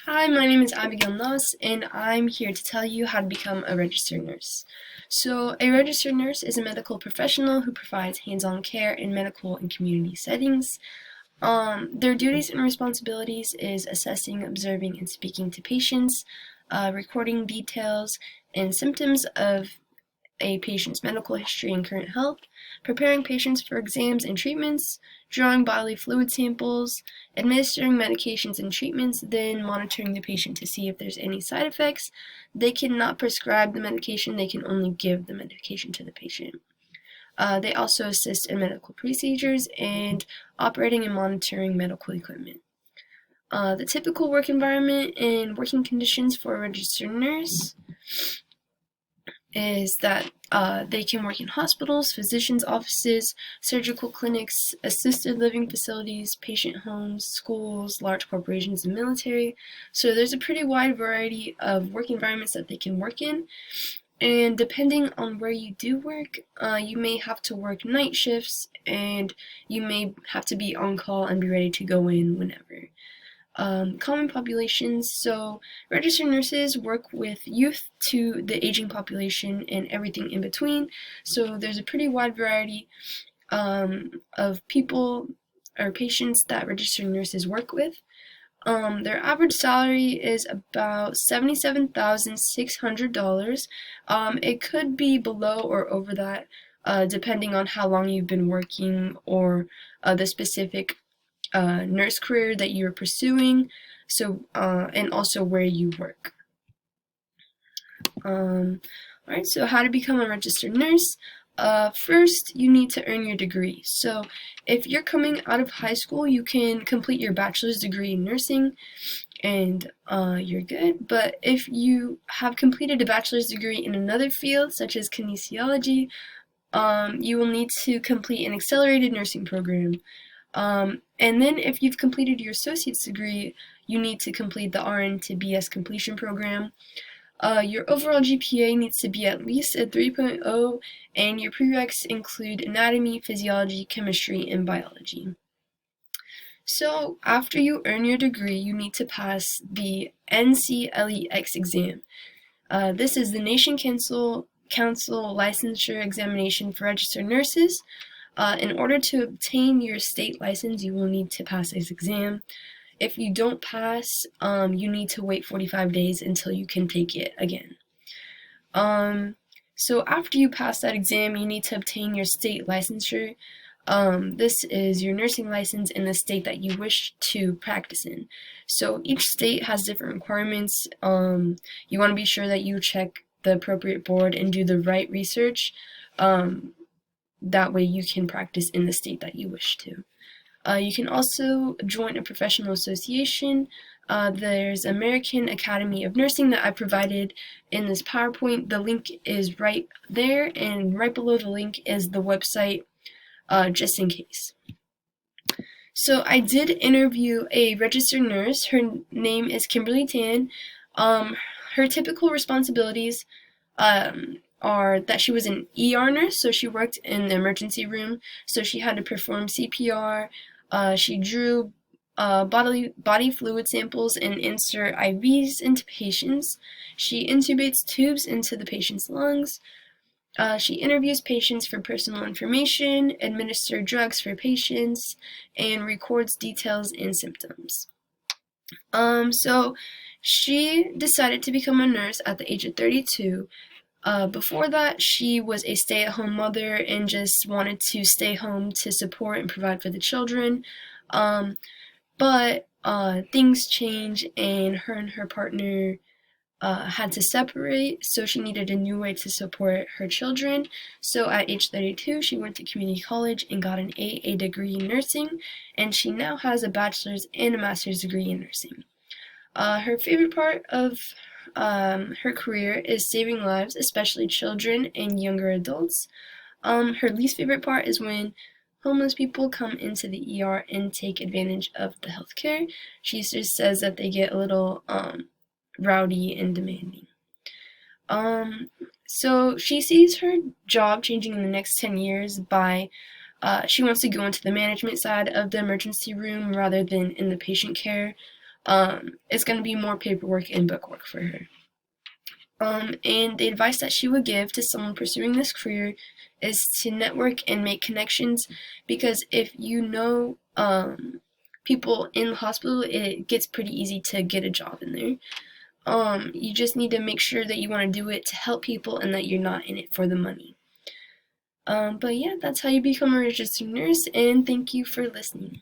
Hi, my name is Abigail Noss, and I'm here to tell you how to become a registered nurse. So, a registered nurse is a medical professional who provides hands-on care in medical and community settings. Their duties and responsibilities is assessing, observing, and speaking to patients, recording details and symptoms of a patient's medical history and current health, preparing patients for exams and treatments, drawing bodily fluid samples, administering medications and treatments, then monitoring the patient to see if there's any side effects. They cannot prescribe the medication, they can only give the medication to the patient. They also assist in medical procedures and operating and monitoring medical equipment. The typical work environment and working conditions for a registered nurse is that they can work in hospitals, physicians' offices, surgical clinics, assisted living facilities, patient homes, schools, large corporations, and military. So there's a pretty wide variety of work environments that they can work in. And depending on where you do work, you may have to work night shifts and you may have to be on call and be ready to go in whenever. Common populations. So, registered nurses work with youth to the aging population and everything in between. So, there's a pretty wide variety of people or patients that registered nurses work with. Their average salary is about $77,600. It could be below or over that, depending on how long you've been working or the specific nurse career that you're pursuing, so and also where you work. Alright, so how to become a registered nurse. First, you need to earn your degree. So if you're coming out of high school, you can complete your bachelor's degree in nursing and you're good. But if you have completed a bachelor's degree in another field, such as kinesiology, you will need to complete an accelerated nursing program. And then if you've completed your associate's degree, you need to complete the RN to BS completion program. Your overall GPA needs to be at least a 3.0, and your prereqs include anatomy, physiology, chemistry, and biology. So after you earn your degree, you need to pass the NCLEX exam. This is the Nation Council licensure examination for registered nurses. In order to obtain your state license, you will need to pass this exam. If you don't pass, you need to wait 45 days until you can take it again. So after you pass that exam, you need to obtain your state licensure. This is your nursing license in the state that you wish to practice in. So each state has different requirements. You want to be sure that you check the appropriate board and do the right research. That way you can practice in the state that you wish to. You can also join a professional association. There's American Academy of Nursing that I provided in this PowerPoint. The link is right there, and right below the link is the website, just in case. So I did interview a registered nurse. Her name is Kimberly Tan. Her typical responsibilities are that she was an ER nurse, so she worked in the emergency room, so she had to perform CPR. She drew body fluid samples and insert IVs into patients. She intubates tubes into the patient's lungs. She interviews patients for personal information, administers drugs for patients, and records details and symptoms. So she decided to become a nurse at the age of 32. Before that, she was a stay-at-home mother and just wanted to stay home to support and provide for the children. But things changed, and her partner had to separate, so she needed a new way to support her children. So at age 32, she went to community college and got an AA degree in nursing, and she now has a bachelor's and a master's degree in nursing. Her favorite part of her career is saving lives, especially children and younger adults. Her least favorite part is when homeless people come into the ER and take advantage of the healthcare. She just says that they get a little rowdy and demanding. So she sees her job changing in the next 10 years by she wants to go into the management side of the emergency room rather than in the patient care. it's going to be more paperwork and bookwork for her. And the advice that she would give to someone pursuing this career is to network and make connections, because if you know people in the hospital, it gets pretty easy to get a job in there. You just need to make sure that you want to do it to help people and that you're not in it for the money. But yeah, that's how you become a registered nurse, and thank you for listening.